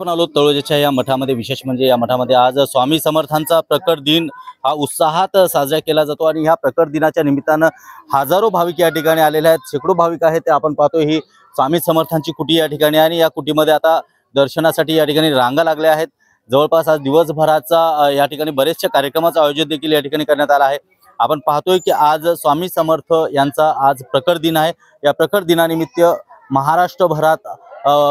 आपण आलो तळोजाच्या या मठामध्ये। विशेष म्हणजे या मठामध्ये आज स्वामी समर्थांचा प्रकट दिन हा उत्साहात साजरा केला जातो आणि ह्या प्रकट दिनाच्या निमित्तानं हजारो भाविक या ठिकाणी आलेले आहेत। शेकडो भाविक आहेत ते आपण पाहतोय। ही स्वामी समर्थांची कुटी या ठिकाणी आणि या कुटीमध्ये आता दर्शनासाठी या ठिकाणी रांगा लागल्या आहेत। जवळपास आज दिवसभराचा या ठिकाणी बरेचशा कार्यक्रमाचं आयोजन देखील या ठिकाणी करण्यात आलं आहे। आपण पाहतोय की आज स्वामी समर्थ यांचा आज प्रकट दिन आहे। या प्रकट दिनानिमित्त महाराष्ट्रभरात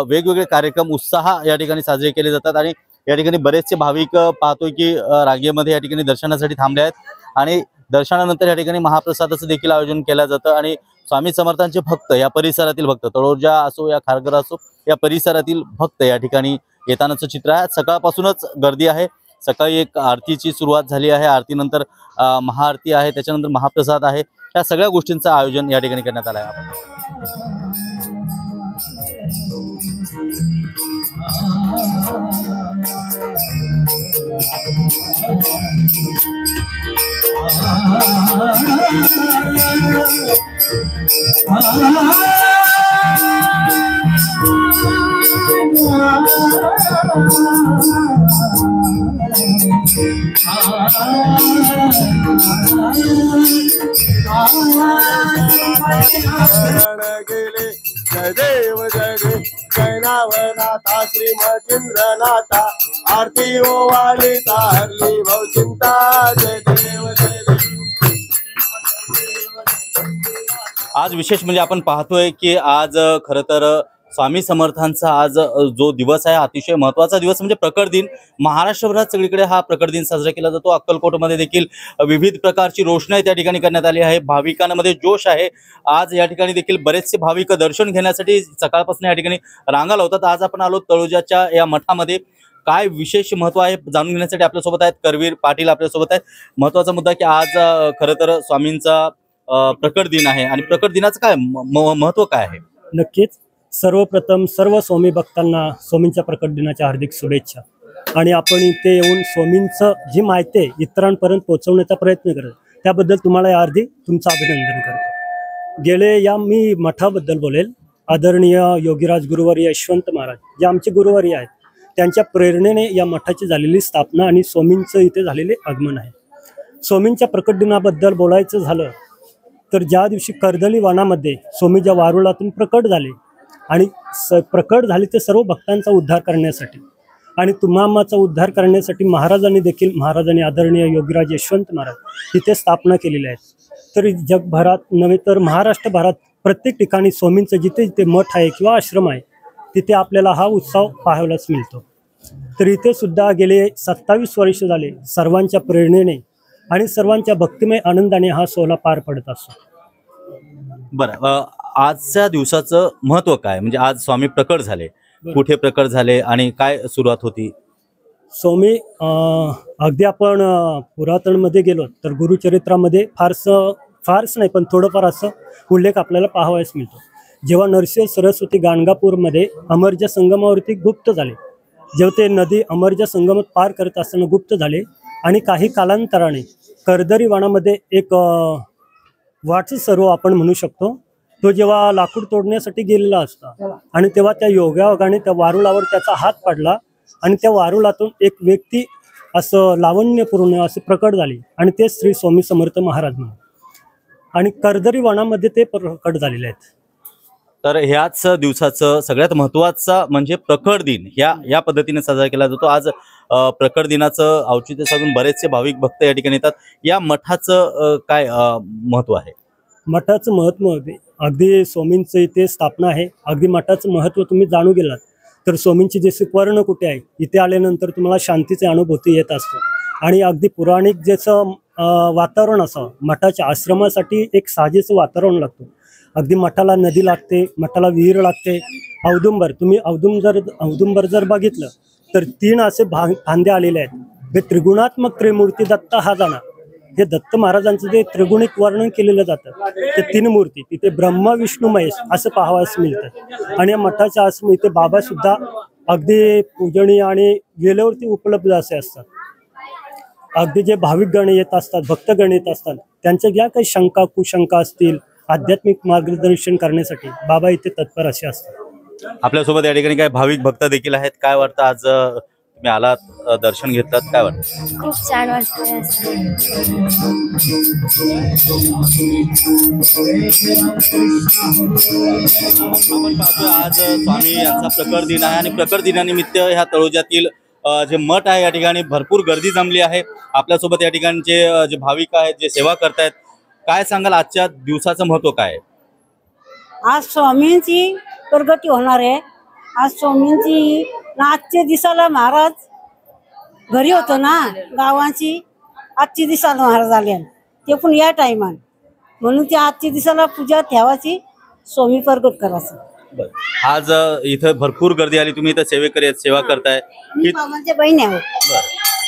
वेगवेगळे कार्यक्रम उत्साह या ठिकाणी साजरे केले जातात आणि या ठिकाणी बरेचसे भाविक पाहतोय की रांगेमध्ये या ठिकाणी दर्शनासाठी थांबले आहेत आणि दर्शनानंतर या ठिकाणी महाप्रसादाचं देखील आयोजन केलं जातं आणि स्वामी समर्थांचे भक्त या परिसरातील भक्त तळोजा असो या खारघर असो या परिसरातील भक्त या ठिकाणी येतानाचं चित्र आहे। सकाळपासूनच गर्दी आहे। सकाळी एक आरतीची सुरुवात झाली आहे। आरतीनंतर महाआरती आहे, त्याच्यानंतर महाप्रसाद आहे। या सगळ्या गोष्टींचं आयोजन या ठिकाणी करण्यात आलं आहे। जय देव जय देव जय नावनाथा श्रीमचंद्रनाथा आरती ओवाळी तारली भव चिंता जय देव जय देव। आज विशेष म्हणजे आपण पाहतोय की आज खरं तर स्वामी समर्थांचा आज जो दिवस आहे अतिशय महत्त्वाचा दिवस म्हणजे प्रकट दिन। महाराष्ट्रभरात सगळीकडे हा प्रकट दिन साजरा केला जातो। अक्कलकोटमध्ये देखील विविध प्रकारची रोषणाई त्या ठिकाणी करण्यात आली आहे। भाविकांमध्ये जोश आहे। आज या ठिकाणी देखील बरेचसे भाविक दर्शन घेण्यासाठी सकाळपासून या ठिकाणी रांगा लावतात। आज आपण आलो तळोजाच्या या मठामध्ये। काय विशेष महत्त्व आहे जाणून घेण्यासाठी आपल्यासोबत आहेत करवीर पाटील आपल्यासोबत आहेत। महत्त्वाचा मुद्दा की आज खरं तर स्वामींचा प्रकट दिन आहे आणि प्रकट दिनाचं काय महत्त्व काय आहे? नक्कीच सर्वप्रथम सर्व स्वामी भक्तांना स्वामींच्या प्रकट दिनाच्या हार्दिक शुभेच्छा। आणि आपण इथे येऊन स्वामींचं जी माहिती आहे इतरांपर्यंत पोहोचवण्याचा प्रयत्न करतो त्याबद्दल तुम्हाला हार्दिक तुमचं अभिनंदन करतो। गेले या मी मठाबद्दल बोलेल। आदरणीय योगीराज गुरुवर्य यशवंत महाराज जे आमचे गुरुवर्य आहेत त्यांच्या प्रेरणेने या मठाची झालेली स्थापना आणि स्वामींचं इथे झालेले आगमन आहे। स्वामींच्या प्रकट दिनाबद्दल बोलायचं झालं तर ज्या दिवशी कर्दली वनामध्ये स्वामी ज्या वारुळातून प्रकट झाले आणि प्रकट झाले ते सर्व भक्तांचा उद्धार करण्यासाठी आणि तुम्हामाचा उद्धार करण्यासाठी महाराजांनी आदरणीय योगीराज यशवंत महाराज तिथे स्थापना केलेली आहे। तर जगभरात नव्हे तर महाराष्ट्रभरात प्रत्येक ठिकाणी स्वामींचं जिथे जिथे मठ आहे किंवा आश्रम आहे तिथे आपल्याला हा उत्सव पाहायलाच मिळतो। तर इथे सुद्धा गेले 27 वर्ष झाले सर्वांच्या प्रेरणेने आणि सर्वांच्या भक्तिमय आनंदाने हा सोहळा पार पडत असतो। बरं, आजच्या दिवसाचं महत्त्व काय म्हणजे आज स्वामी प्रकट झाले, कुठे प्रकट झाले आणि काय सुरुवात होती? स्वामी अगदी आपण पुरातनमध्ये गेलो तर गुरुचरित्रामध्ये फारसं नाही पण थोडंफार असं उल्लेख आपल्याला पाहावयास मिळतो। जेव्हा नरसिंह सरस्वती गाणगापूरमध्ये अमरजा संगमावरती गुप्त झाले, जेव्हा ते नदी अमरजा संगमात पार करत असताना गुप्त झाले आणि काही कालांतराने कर्दरी वनामध्ये एक वाटसरू आपण म्हणू शकतो तो जेव्हा लाकूड तोडण्यासाठी गेलेला असता आणि तेव्हा त्या योगायोगाने त्या वारुळावर त्याचा हात पडला आणि त्या वारुळातून एक व्यक्ती असं लावण्यपूर्ण असे प्रकट झाली आणि ते श्री स्वामी समर्थ महाराज म्हणून आणि कर्दरी वनामध्ये ते प्रकट झालेले आहेत। तर ह्याच दिवसाचं सगळ्यात महत्त्वाचा म्हणजे प्रकट दिन या पद्धतीने साजरा केला जातो। आज प्रकट दिनाचं औचित्य साधून बरेचसे भाविक भक्त या ठिकाणी येतात। या मठाचं काय महत्त्व आहे? मठाचं महत्त्व अगदी स्वामींचं इथे स्थापना आहे। अगदी मठाचं महत्त्व तुम्ही जाणू गेलात तर स्वामींची जशी पर्ण कुठे आहे इथे आल्यानंतर तुम्हाला शांतीचे अनुभूती येत असतो आणि अगदी पौराणिक ज्याचं वातावरण असावं मठाच्या आश्रमासाठी एक साजेचं वातावरण लागतं। अगदी मठाला नदी लागते, मठाला विहीर लागते, औदुंबर तुम्ही औदुंबर जर बघितलं तर 3 असे फांदे आलेले आहेत। हे त्रिगुणात्मक त्रिमूर्ती दत्त हा जाणा हे दत्त महाराजांचं जे त्रिगुणिक वर्णन केलेलं जातं ते 3 मूर्ती तिथे ब्रह्मा विष्णू महेश असं पाहावयास मिळतं आणि या मठाच्या आश्रम इथे बाबा सुद्धा अगदी पूजनीय आणि वेळेवरती उपलब्ध असे असतात। अगदी जे भाविकगण येत असतात भक्तगण येत असतात त्यांच्या ज्या काही शंका कुशंका असतील आध्यात्मिक मार्गदर्शन करण्यासाठी बाबा इथे तत्पर असे असतात। आपल्यासोबत या ठिकाणी काही भाविक भक्त देखील आहेत. काय वाटतं आज तुम्ही आलात, दर्शन घेतलात, काय वाटतं? खूप छान वाटतंय. आपण पाहतोय आज स्वामी यांचा प्रकट दिन आहे आणि प्रकट दिनानिमित्त ह्या तळोजातील जे मठ आहे या ठिकाणी भरपूर गर्दी जमली आहे. आपल्यासोबत या ठिकाणचे जे भाविक आहेत, जे सेवा करतायत, काय सांगाल आजच्या दिवसाचं महत्व काय आहे? आज स्वामींची प्रगती होणार आहे. आज स्वामींची आजच्या दिवसाला महाराज घरी होतो ना गावांची, आजच्या दिवसाला महाराज आले ते पण या टायमान, म्हणून ते आजच्या दिवसाला पूजा ठेवायची, स्वामी प्रगट करायचं. आज इथं भरपूर गर्दी आली, तुम्ही इथं सेवा करताय. मी बाबांच्या बहीण आहे.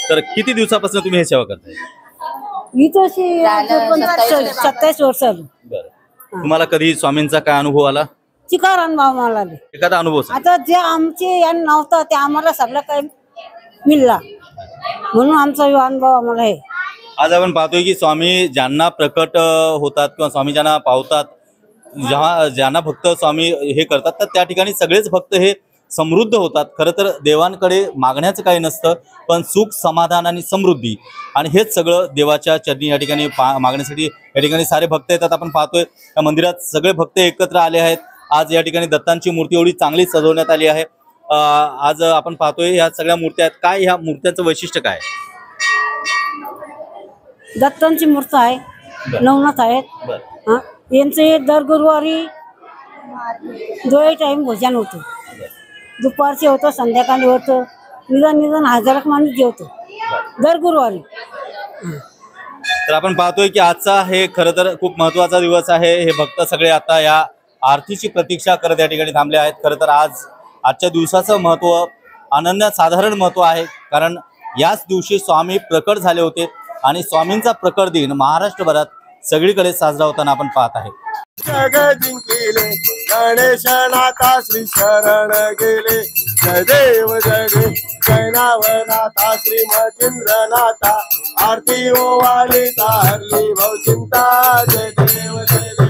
तर किती दिवसापासून तुम्ही हे सेवा करताय? मी तशी 27 वर्ष आली. तुम्हाला कधी स्वामींचा काय अनुभव आला? चिकार अनुभव मला आले. एखादा अनुभव सांगा. आता जे आमचे यान नव्हता ते आम्हाला सगळं काही मिळला, म्हणून आमचा हा अनुभव आम्हाला आहे. आज आपण पाहतोय की स्वामी ज्यांना प्रकट होतात किंवा स्वामी ज्यांना पावतात, ज्यांना भक्त स्वामी हे करतात, तर त्या ठिकाणी सगळेच भक्त हे समृद्ध होतात. खरं तर देवांकडे मागण्याचं काही नसतं, पण सुख, समाधान आणि समृद्धी, आणि हेच सगळं देवाच्या चरणी या ठिकाणी मागण्यासाठी या ठिकाणी सारे भक्त येतात. आपण पाहतोय या मंदिरात सगळे भक्त एकत्र आले आहेत. आज या ठिकाणी दत्तांची मूर्ती एवढी चांगली सजवण्यात आली आहे. आज आपण पाहतोय ह्या सगळ्या मूर्त्या आहेत. काय ह्या मूर्त्यांचं वैशिष्ट्य काय? दत्तांची मूर्त आहे, नवनाथ आहेत. यांचे दर गुरुवारी 2 टाइम भोजन होतं. दुपारचे होतं, संध्याकाळी होतं. निदान 1000 माणूस जेवतो दर गुरुवारी. तर आपण पाहतोय की आजचा हे खरं तर खूप महत्वाचा दिवस आहे. हे भक्त सगळे आता या आरतीची प्रतीक्षा करत या ठिकाणी थांबले आहेत. खरं तर आजच्या दिवसाचं महत्व अनन्यसाधारण महत्व आहे, कारण याच दिवशी स्वामी प्रकट झाले होते आणि स्वामींचा प्रकट दिन महाराष्ट्रभरात सगळीकडे साजरा होताना आपण पाहत आहे. जग जिंकिले गणेशनाथा श्री शरण गेले. जय देव जय देव जय नावनाथा श्री मचिंद्रनाथा. आरती ओवाळी हरली भव चिंता. जय देव जय देव.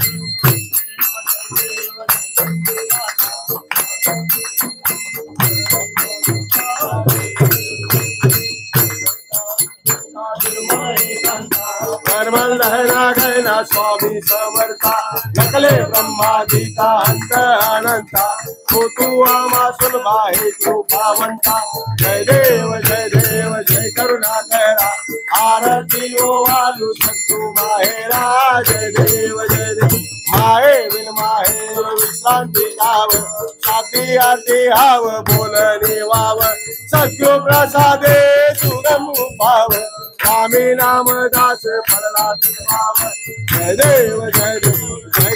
निर्मल दहना गहना स्वामी समर्था. नकले ब्रह्मादिका अंत अनंता. तू आमासुल बाहे कृपावंता. जय देव जय करुणा करा. आरती ओवाळू सत्तू माहेरा. जय देव माहे बिन माहे विश्रांती गाव. साती आरती हाव बोलणे वाव. सत्यो प्रसादे सुगम पाव. स्वामी नाम दास फळला भाव. जय देव जय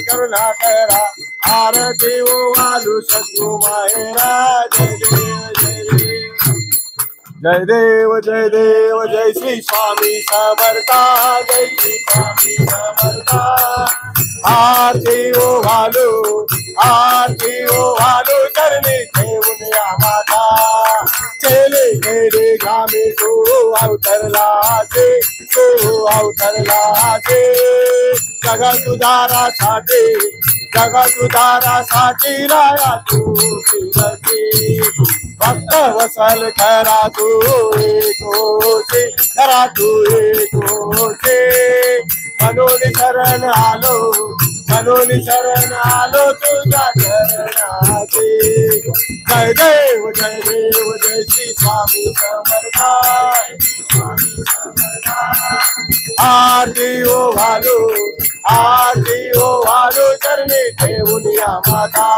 करुणा करा. आरती ओवाळू सद्गु माहेरा. जय देव जय श्री स्वामी समर्था. जय श्री स्वामी समर्था. आरती ओवाळू चरणी ठेवून या माता. चले गेले गामी तू अवतरलाचे. जगत उदारासाठी राया तू फिरती. भक्त वसल करा तू एकोचे. मनोनी शरण आलो तुझ्या चरणाचे. जय देव जय श्री स्वामी समर्था. आरती ओवाळू चरणी ठेवून या माता.